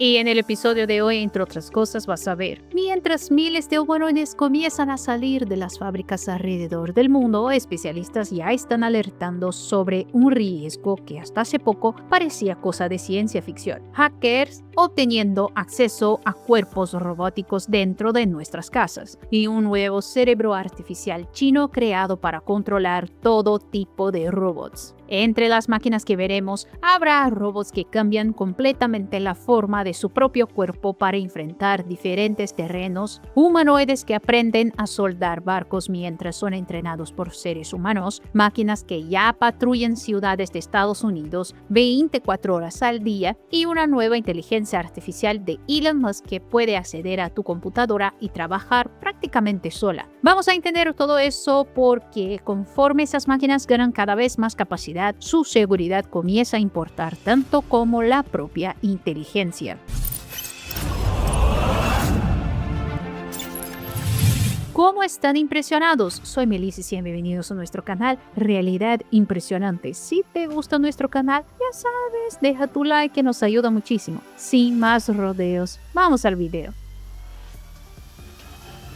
Y en el episodio de hoy, entre otras cosas, vas a ver, mientras miles de humanoides comienzan a salir de las fábricas alrededor del mundo, especialistas ya están alertando sobre un riesgo que hasta hace poco parecía cosa de ciencia ficción. Hackers obteniendo acceso a cuerpos robóticos dentro de nuestras casas y un nuevo cerebro artificial chino creado para controlar todo tipo de robots. Entre las máquinas que veremos, habrá robots que cambian completamente la forma de su propio cuerpo para enfrentar diferentes terrenos, humanoides que aprenden a soldar barcos mientras son entrenados por seres humanos, máquinas que ya patrullan ciudades de Estados Unidos 24 horas al día y una nueva inteligencia artificial de Elon Musk que puede acceder a tu computadora y trabajar prácticamente sola. Vamos a entender todo eso porque conforme esas máquinas ganan cada vez más capacidad, su seguridad comienza a importar tanto como la propia inteligencia. ¿Cómo están impresionados? Soy Melissa y bienvenidos a nuestro canal Realidad Impresionante. Si te gusta nuestro canal, ya sabes, deja tu like que nos ayuda muchísimo. Sin más rodeos, vamos al video.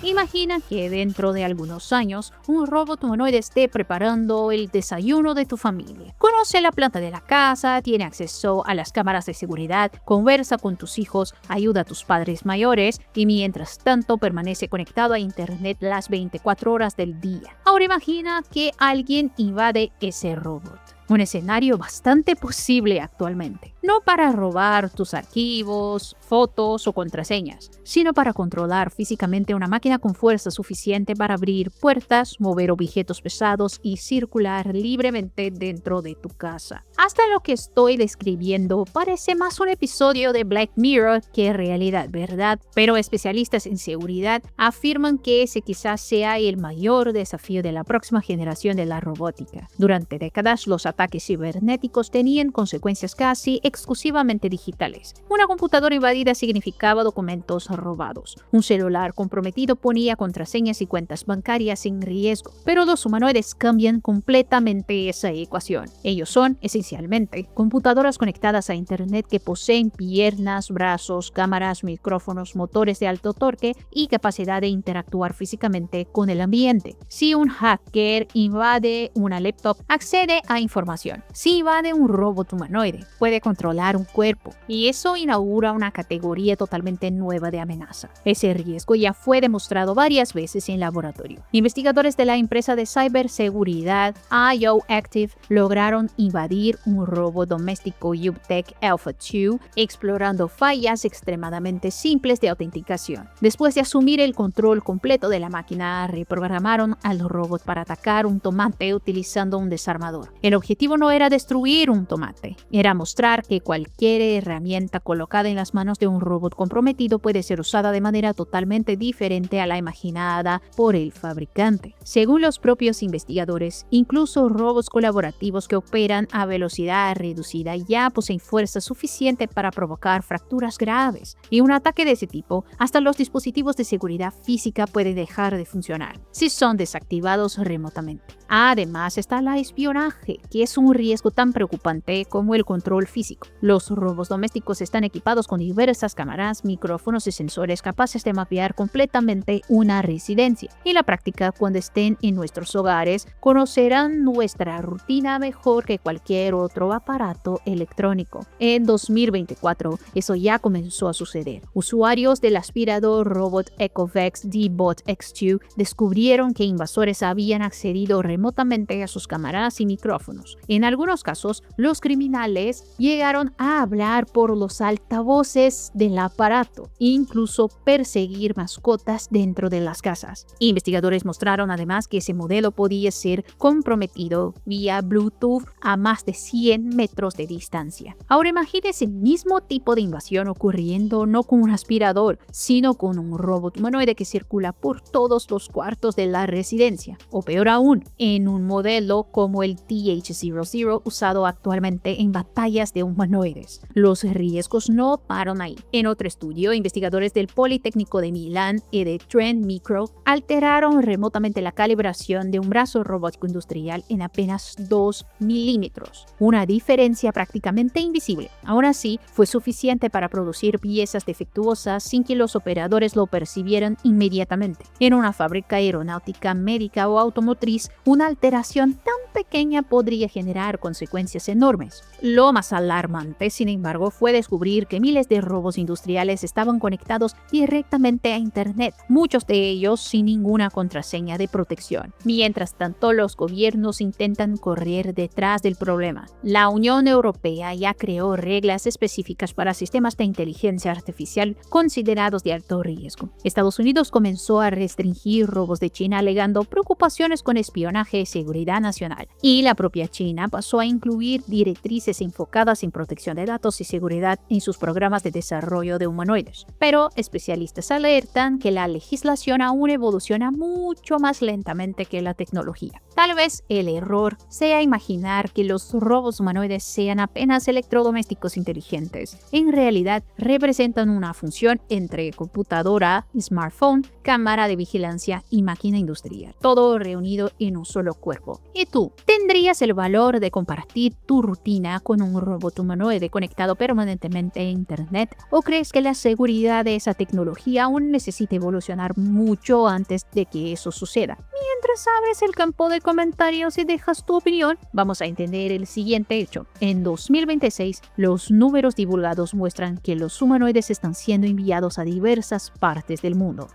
Imagina que dentro de algunos años, un robot humanoide esté preparando el desayuno de tu familia. Conoce la planta de la casa, tiene acceso a las cámaras de seguridad, conversa con tus hijos, ayuda a tus padres mayores y mientras tanto permanece conectado a internet las 24 horas del día. Ahora imagina que alguien invade ese robot. Un escenario bastante posible actualmente. No para robar tus archivos, fotos o contraseñas, sino para controlar físicamente una máquina con fuerza suficiente para abrir puertas, mover objetos pesados y circular libremente dentro de tu casa. Hasta lo que estoy describiendo parece más un episodio de Black Mirror que realidad, ¿verdad? Pero especialistas en seguridad afirman que ese quizás sea el mayor desafío de la próxima generación de la robótica. Durante décadas, los ataques cibernéticos tenían consecuencias casi exclusivamente digitales. Una computadora invadida significaba documentos robados. Un celular comprometido ponía contraseñas y cuentas bancarias en riesgo. Pero los humanoides cambian completamente esa ecuación. Ellos son, esencialmente, computadoras conectadas a Internet que poseen piernas, brazos, cámaras, micrófonos, motores de alto torque y capacidad de interactuar físicamente con el ambiente. Si un hacker invade una laptop, accede a información. Si invade un robot humanoide, puede controlar un cuerpo, y eso inaugura una categoría totalmente nueva de amenaza. Ese riesgo ya fue demostrado varias veces en laboratorio. Investigadores de la empresa de ciberseguridad IO Active lograron invadir un robot doméstico UTech Alpha 2 explorando fallas extremadamente simples de autenticación. Después de asumir el control completo de la máquina, reprogramaron al robot para atacar un tomate utilizando un desarmador. El objetivo no era destruir un tomate, era mostrar que cualquier herramienta colocada en las manos de un robot comprometido puede ser usada de manera totalmente diferente a la imaginada por el fabricante. Según los propios investigadores, incluso robots colaborativos que operan a velocidad reducida ya poseen fuerza suficiente para provocar fracturas graves, y un ataque de ese tipo, hasta los dispositivos de seguridad física pueden dejar de funcionar si son desactivados remotamente. Además está el espionaje, que es un riesgo tan preocupante como el control físico. Los robots domésticos están equipados con diversas cámaras, micrófonos y sensores capaces de mapear completamente una residencia. En la práctica, cuando estén en nuestros hogares, conocerán nuestra rutina mejor que cualquier otro aparato electrónico. En 2024, eso ya comenzó a suceder. Usuarios del aspirador robot Ecovex D-Bot X2 descubrieron que invasores habían accedido remotamente a sus cámaras y micrófonos. En algunos casos, los criminales llegaron a hablar por los altavoces del aparato e incluso perseguir mascotas dentro de las casas. Investigadores mostraron además que ese modelo podía ser comprometido vía Bluetooth a más de 100 metros de distancia. Ahora imagínese el mismo tipo de invasión ocurriendo no con un aspirador, sino con un robot humanoide que circula por todos los cuartos de la residencia. O peor aún, en un modelo como el TH-00 usado actualmente en batallas de un humanoides. Los riesgos no paran ahí. En otro estudio, investigadores del Politécnico de Milán y de Trend Micro alteraron remotamente la calibración de un brazo robótico industrial en apenas 2 milímetros, una diferencia prácticamente invisible. Aún así, fue suficiente para producir piezas defectuosas sin que los operadores lo percibieran inmediatamente. En una fábrica aeronáutica, médica o automotriz, una alteración tan pequeña podría generar consecuencias enormes. Lo más alarmante, sin embargo, fue descubrir que miles de robots industriales estaban conectados directamente a Internet, muchos de ellos sin ninguna contraseña de protección. Mientras tanto, los gobiernos intentan correr detrás del problema. La Unión Europea ya creó reglas específicas para sistemas de inteligencia artificial considerados de alto riesgo. Estados Unidos comenzó a restringir robots de China alegando preocupaciones con espionaje y seguridad nacional. Y la propia China pasó a incluir directrices enfocadas en protección de datos y seguridad en sus programas de desarrollo de humanoides. Pero especialistas alertan que la legislación aún evoluciona mucho más lentamente que la tecnología. Tal vez el error sea imaginar que los robots humanoides sean apenas electrodomésticos inteligentes. En realidad, representan una función entre computadora, smartphone, cámara de vigilancia y máquina industrial, todo reunido en un solo cuerpo. ¿Y tú? ¿Tendrías el valor de compartir tu rutina con un robot humanoide conectado permanentemente a Internet? ¿O crees que la seguridad de esa tecnología aún necesita evolucionar mucho antes de que eso suceda? Mientras abres el campo de comentarios y dejas tu opinión, vamos a entender el siguiente hecho. En 2026, los números divulgados muestran que los humanoides están siendo enviados a diversas partes del mundo.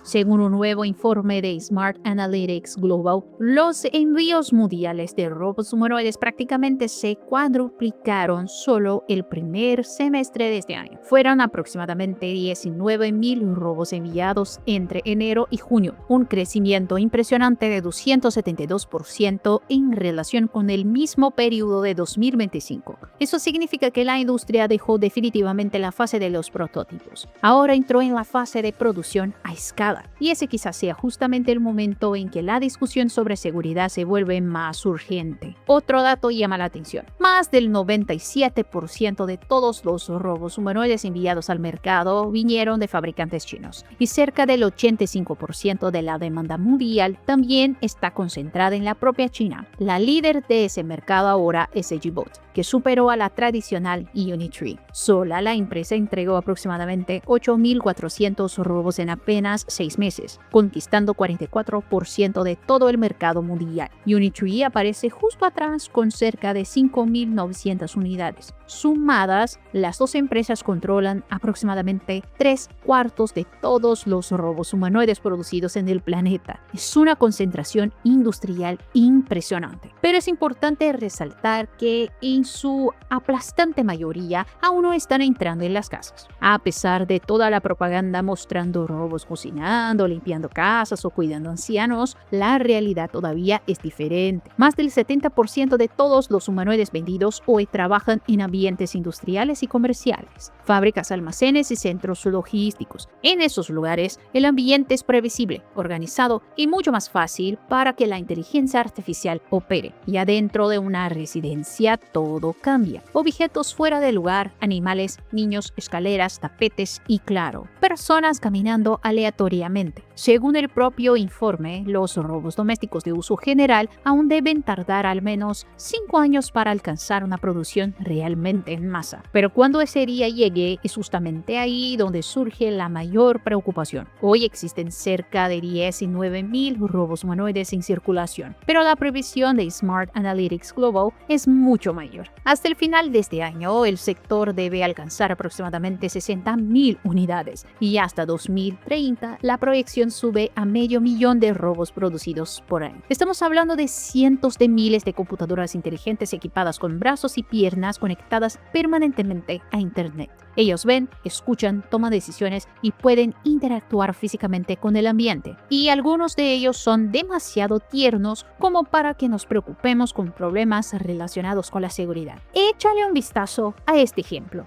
Según un nuevo informe de Smart Analytics Global, los envíos mundiales de robots humanoides prácticamente se cuadruplicaron solo el primer semestre de este año. Fueron aproximadamente 19.000 robots enviados entre enero y junio, un crecimiento impresionante de 272% en relación con el mismo periodo de 2025. Eso significa que la industria dejó definitivamente la fase de los prototipos. Ahora entró en la fase de producción a escala. Y ese quizás sea justamente el momento en que la discusión sobre seguridad se vuelve más urgente. Otro dato llama la atención. Más del 97% de todos los robots humanoides enviados al mercado vinieron de fabricantes chinos. Y cerca del 85% de la demanda mundial también está concentrada en la propia China. La líder de ese mercado ahora es Agibot, que superó a la tradicional Unitree. Sola la empresa entregó aproximadamente 8.400 robots en apenas 6 meses, conquistando 44% de todo el mercado mundial. Unitree aparece justo atrás con cerca de 5.900 unidades. Sumadas, las dos empresas controlan aproximadamente 3/4 de todos los robots humanoides producidos en el planeta. Es una concentración industrial impresionante. Pero es importante resaltar que en su aplastante mayoría aún no están entrando en las casas. A pesar de toda la propaganda mostrando robots cocinando, limpiando casas o cuidando ancianos, la realidad todavía es diferente. Más del 70% de todos los humanoides vendidos hoy trabajan en ambientes industriales y comerciales, fábricas, almacenes y centros logísticos. En esos lugares, el ambiente es previsible, organizado y mucho más fácil para que la inteligencia artificial opere. Y adentro de una residencia todo cambia. Objetos fuera de lugar, animales, niños, escaleras, tapetes y, claro, personas caminando aleatoriamente. Según el propio informe, los robots domésticos de uso general aún deben tardar al menos 5 años para alcanzar una producción realmente en masa. Pero cuando ese día llegue, es justamente ahí donde surge la mayor preocupación. Hoy existen cerca de 19.000 robots humanoides en circulación, pero la previsión de Smart Analytics Global es mucho mayor. Hasta el final de este año, el sector debe alcanzar aproximadamente 60.000 unidades y hasta 2030 la proyección sube a 500.000 de robots producidos por año. Estamos hablando de cientos de miles de computadoras inteligentes equipadas con brazos y piernas conectadas permanentemente a Internet. Ellos ven, escuchan, toman decisiones y pueden interactuar físicamente con el ambiente. Y algunos de ellos son demasiado tiernos como para que nos preocupemos con problemas relacionados con la seguridad. Échale un vistazo a este ejemplo.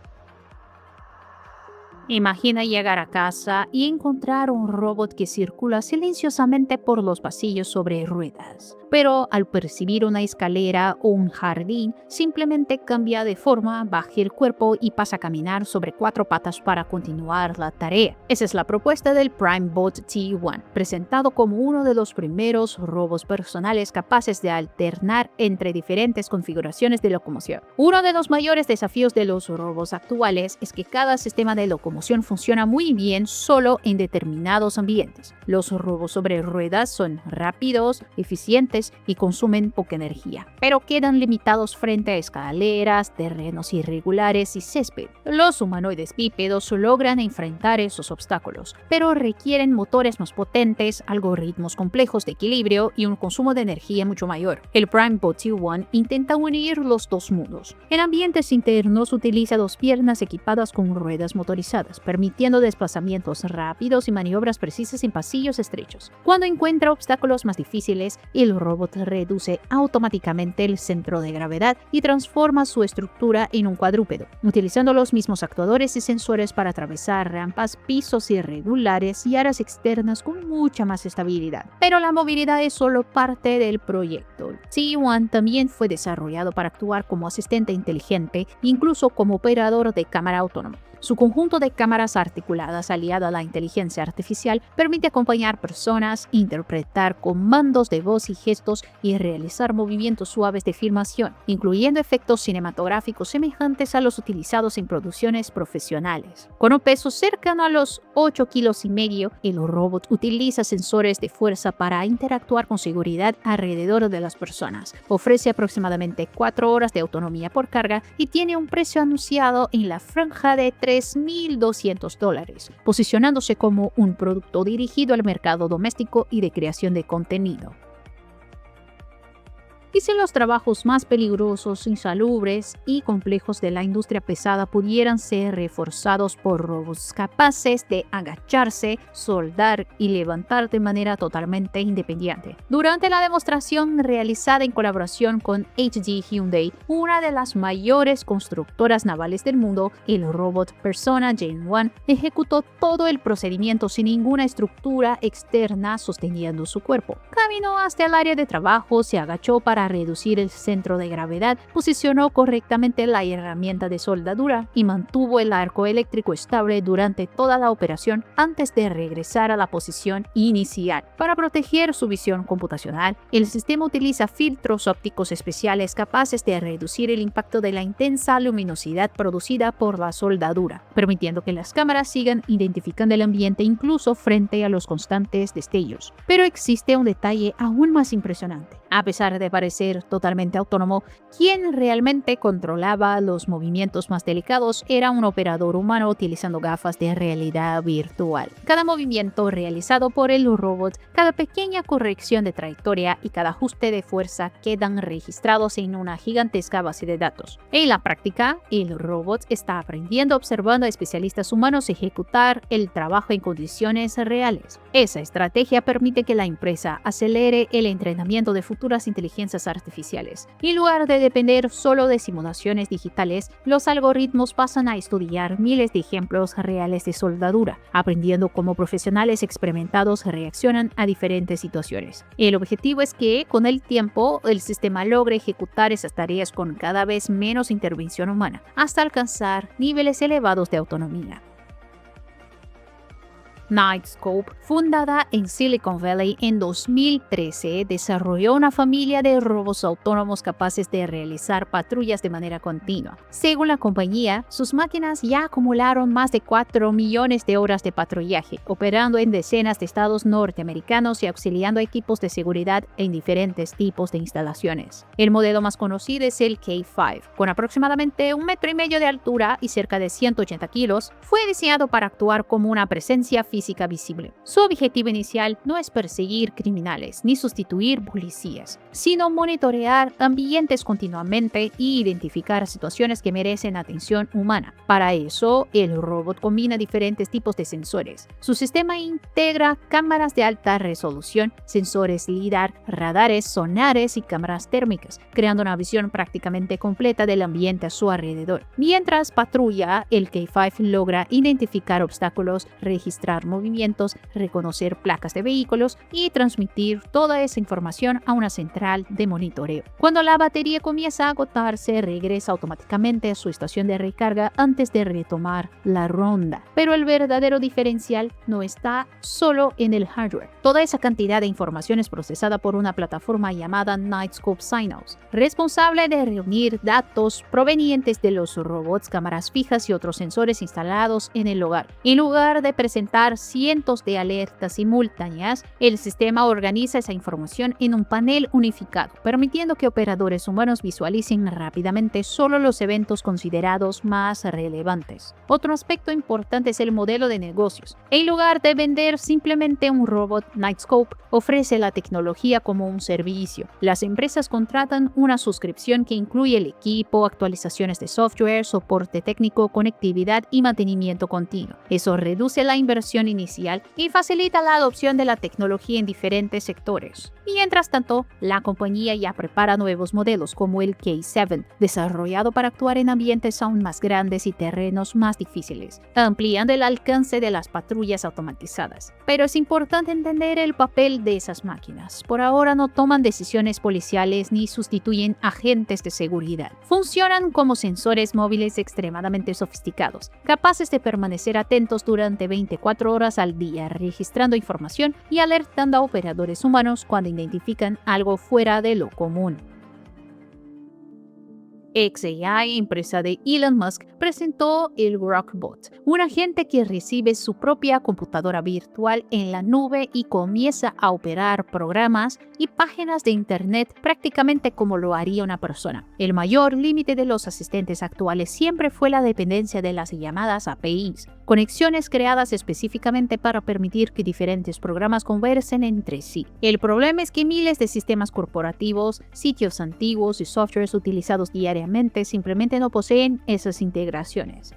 Imagina llegar a casa y encontrar un robot que circula silenciosamente por los pasillos sobre ruedas. Pero al percibir una escalera o un jardín, simplemente cambia de forma, baja el cuerpo y pasa a caminar sobre 4 patas para continuar la tarea. Esa es la propuesta del PrimeBot T1, presentado como uno de los primeros robots personales capaces de alternar entre diferentes configuraciones de locomoción. Uno de los mayores desafíos de los robots actuales es que cada sistema de locomoción funciona muy bien solo en determinados ambientes. Los robots sobre ruedas son rápidos, eficientes y consumen poca energía, pero quedan limitados frente a escaleras, terrenos irregulares y césped. Los humanoides bípedos logran enfrentar esos obstáculos, pero requieren motores más potentes, algoritmos complejos de equilibrio y un consumo de energía mucho mayor. El PrimeBot T1 intenta unir los dos mundos. En ambientes internos utiliza 2 piernas equipadas con ruedas motorizadas, permitiendo desplazamientos rápidos y maniobras precisas en pasillos estrechos. Cuando encuentra obstáculos más difíciles, el robot reduce automáticamente el centro de gravedad y transforma su estructura en un cuadrúpedo, utilizando los mismos actuadores y sensores para atravesar rampas, pisos irregulares y áreas externas con mucha más estabilidad. Pero la movilidad es solo parte del proyecto. T1 también fue desarrollado para actuar como asistente inteligente, incluso como operador de cámara autónoma. Su conjunto de cámaras articuladas aliado a la inteligencia artificial permite acompañar personas, interpretar comandos de voz y gestos y realizar movimientos suaves de filmación, incluyendo efectos cinematográficos semejantes a los utilizados en producciones profesionales. Con un peso cercano a los 8,5 kilos, el robot utiliza sensores de fuerza para interactuar con seguridad alrededor de las personas. Ofrece aproximadamente 4 horas de autonomía por carga y tiene un precio anunciado en la franja de $3,200, posicionándose como un producto dirigido al mercado doméstico y de creación de contenido. Y si los trabajos más peligrosos, insalubres y complejos de la industria pesada pudieran ser reforzados por robots capaces de agacharse, soldar y levantar de manera totalmente independiente. Durante la demostración realizada en colaboración con HD Hyundai, una de las mayores constructoras navales del mundo, el robot Persona Gen 1 ejecutó todo el procedimiento sin ninguna estructura externa sosteniendo su cuerpo. Caminó hasta el área de trabajo, se agachó para reducir el centro de gravedad, posicionó correctamente la herramienta de soldadura y mantuvo el arco eléctrico estable durante toda la operación antes de regresar a la posición inicial. Para proteger su visión computacional, el sistema utiliza filtros ópticos especiales capaces de reducir el impacto de la intensa luminosidad producida por la soldadura, permitiendo que las cámaras sigan identificando el ambiente incluso frente a los constantes destellos. Pero existe un detalle aún más impresionante. A pesar de parecer totalmente autónomo, quien realmente controlaba los movimientos más delicados era un operador humano utilizando gafas de realidad virtual. Cada movimiento realizado por el robot, cada pequeña corrección de trayectoria y cada ajuste de fuerza quedan registrados en una gigantesca base de datos. En la práctica, el robot está aprendiendo observando a especialistas humanos ejecutar el trabajo en condiciones reales. Esa estrategia permite que la empresa acelere el entrenamiento de futuras inteligencias artificiales. En lugar de depender solo de simulaciones digitales, los algoritmos pasan a estudiar miles de ejemplos reales de soldadura, aprendiendo cómo profesionales experimentados reaccionan a diferentes situaciones. El objetivo es que, con el tiempo, el sistema logre ejecutar esas tareas con cada vez menos intervención humana, hasta alcanzar niveles elevados de autonomía. Knightscope, fundada en Silicon Valley en 2013, desarrolló una familia de robots autónomos capaces de realizar patrullas de manera continua. Según la compañía, sus máquinas ya acumularon más de 4 millones de horas de patrullaje, operando en decenas de estados norteamericanos y auxiliando a equipos de seguridad en diferentes tipos de instalaciones. El modelo más conocido es el K5, con aproximadamente 1,5 metros de altura y cerca de 180 kilos. Fue diseñado para actuar como una presencia física física visible. Su objetivo inicial no es perseguir criminales ni sustituir policías, sino monitorear ambientes continuamente y identificar situaciones que merecen atención humana. Para eso, el robot combina diferentes tipos de sensores. Su sistema integra cámaras de alta resolución, sensores LIDAR, radares, sonares y cámaras térmicas, creando una visión prácticamente completa del ambiente a su alrededor. Mientras patrulla, el K5 logra identificar obstáculos, registrar movimientos, reconocer placas de vehículos y transmitir toda esa información a una central de monitoreo. Cuando la batería comienza a agotarse, regresa automáticamente a su estación de recarga antes de retomar la ronda. Pero el verdadero diferencial no está solo en el hardware. Toda esa cantidad de información es procesada por una plataforma llamada Knightscope Signals, responsable de reunir datos provenientes de los robots, cámaras fijas y otros sensores instalados en el hogar. En lugar de presentar cientos de alertas simultáneas, el sistema organiza esa información en un panel unificado, permitiendo que operadores humanos visualicen rápidamente solo los eventos considerados más relevantes. Otro aspecto importante es el modelo de negocios. En lugar de vender simplemente un robot, Knightscope ofrece la tecnología como un servicio. Las empresas contratan una suscripción que incluye el equipo, actualizaciones de software, soporte técnico, conectividad y mantenimiento continuo. Eso reduce la inversión inicial y facilita la adopción de la tecnología en diferentes sectores. Mientras tanto, la compañía ya prepara nuevos modelos como el K7, desarrollado para actuar en ambientes aún más grandes y terrenos más difíciles, ampliando el alcance de las patrullas automatizadas. Pero es importante entender el papel de esas máquinas. Por ahora no toman decisiones policiales ni sustituyen agentes de seguridad. Funcionan como sensores móviles extremadamente sofisticados, capaces de permanecer atentos durante 24 horas al día, registrando información y alertando a operadores humanos cuando identifican algo fuera de lo común. xAI, empresa de Elon Musk, presentó el GrokBot, un agente que recibe su propia computadora virtual en la nube y comienza a operar programas y páginas de Internet prácticamente como lo haría una persona. El mayor límite de los asistentes actuales siempre fue la dependencia de las llamadas APIs, conexiones creadas específicamente para permitir que diferentes programas conversen entre sí. El problema es que miles de sistemas corporativos, sitios antiguos y softwares utilizados diariamente simplemente no poseen esas integraciones.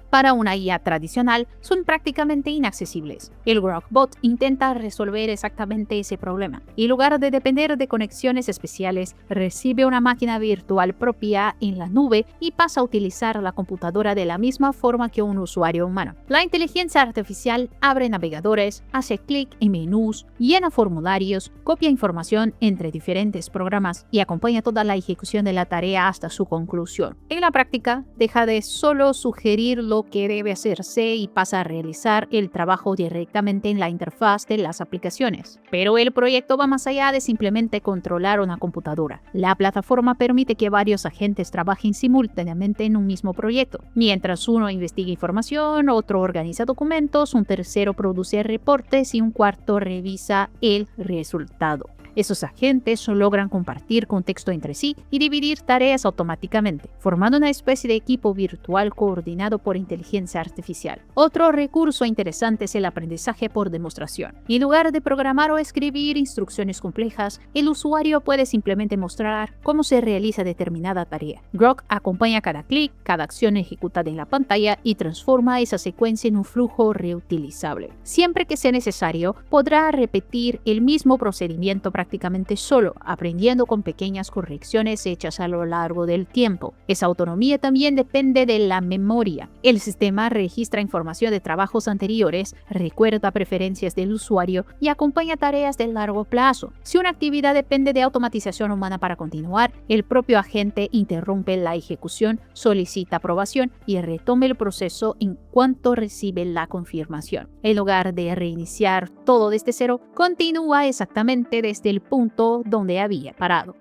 Para una IA tradicional, son prácticamente inaccesibles. El GrokBot intenta resolver exactamente ese problema. En lugar de depender de conexiones especiales, recibe una máquina virtual propia en la nube y pasa a utilizar la computadora de la misma forma que un usuario humano. La inteligencia artificial abre navegadores, hace clic en menús, llena formularios, copia información entre diferentes programas y acompaña toda la ejecución de la tarea hasta su conclusión. En la práctica, deja de solo sugerir lo que debe hacerse y pasa a realizar el trabajo directamente en la interfaz de las aplicaciones. Pero el proyecto va más allá de simplemente controlar una computadora. La plataforma permite que varios agentes trabajen simultáneamente en un mismo proyecto. Mientras uno investiga información, otro organiza documentos, un tercero produce reportes y un cuarto revisa el resultado. Esos agentes logran compartir contexto entre sí y dividir tareas automáticamente, formando una especie de equipo virtual coordinado por inteligencia artificial. Otro recurso interesante es el aprendizaje por demostración. En lugar de programar o escribir instrucciones complejas, el usuario puede simplemente mostrar cómo se realiza determinada tarea. Grok acompaña cada clic, cada acción ejecutada en la pantalla y transforma esa secuencia en un flujo reutilizable. Siempre que sea necesario, podrá repetir el mismo procedimiento prácticamente solo, aprendiendo con pequeñas correcciones hechas a lo largo del tiempo. Esa autonomía también depende de la memoria. El sistema registra información de trabajos anteriores, recuerda preferencias del usuario y acompaña tareas de largo plazo. Si una actividad depende de automatización humana para continuar, el propio agente interrumpe la ejecución, solicita aprobación y retoma el proceso en cuanto recibe la confirmación. En lugar de reiniciar todo desde cero, continúa exactamente desde el punto donde había parado.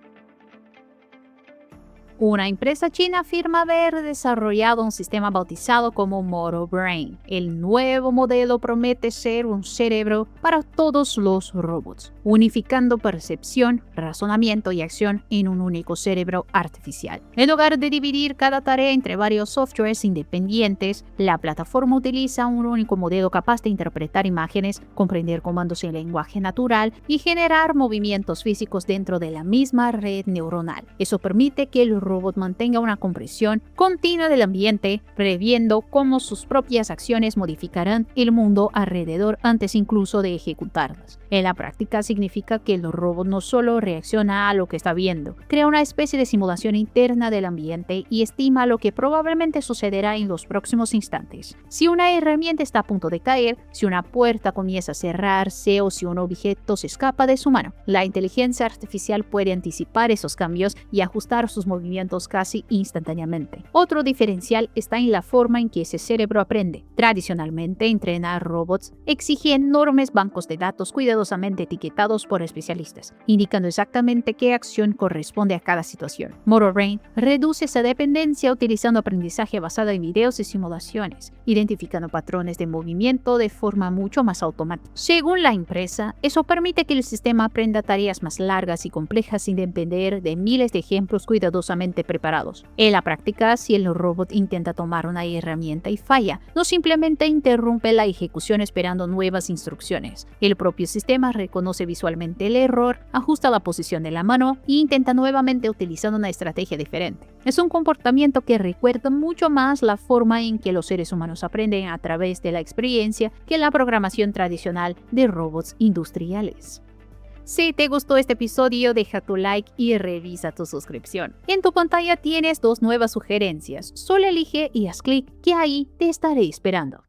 Una empresa china afirma haber desarrollado un sistema bautizado como MotoBrain. El nuevo modelo promete ser un cerebro para todos los robots, unificando percepción, razonamiento y acción en un único cerebro artificial. En lugar de dividir cada tarea entre varios softwares independientes, la plataforma utiliza un único modelo capaz de interpretar imágenes, comprender comandos en lenguaje natural y generar movimientos físicos dentro de la misma red neuronal. Eso permite que el robot mantenga una comprensión continua del ambiente, previendo cómo sus propias acciones modificarán el mundo alrededor antes incluso de ejecutarlas. En la práctica significa que el robot no solo reacciona a lo que está viendo, crea una especie de simulación interna del ambiente y estima lo que probablemente sucederá en los próximos instantes. Si una herramienta está a punto de caer, si una puerta comienza a cerrarse o si un objeto se escapa de su mano, la inteligencia artificial puede anticipar esos cambios y ajustar sus movimientos casi instantáneamente. Otro diferencial está en la forma en que ese cerebro aprende. Tradicionalmente, entrenar robots exige enormes bancos de datos cuidadosamente etiquetados por especialistas, indicando exactamente qué acción corresponde a cada situación. MotoBrain reduce esa dependencia utilizando aprendizaje basado en videos y simulaciones, identificando patrones de movimiento de forma mucho más automática. Según la empresa, eso permite que el sistema aprenda tareas más largas y complejas sin depender de miles de ejemplos cuidadosamente preparados. En la práctica, si el robot intenta tomar una herramienta y falla, no simplemente interrumpe la ejecución esperando nuevas instrucciones. El propio sistema reconoce visualmente el error, ajusta la posición de la mano e intenta nuevamente utilizando una estrategia diferente. Es un comportamiento que recuerda mucho más la forma en que los seres humanos aprenden a través de la experiencia que la programación tradicional de robots industriales. Si te gustó este episodio, deja tu like y revisa tu suscripción. En tu pantalla tienes dos nuevas sugerencias. Solo elige y haz clic, que ahí te estaré esperando.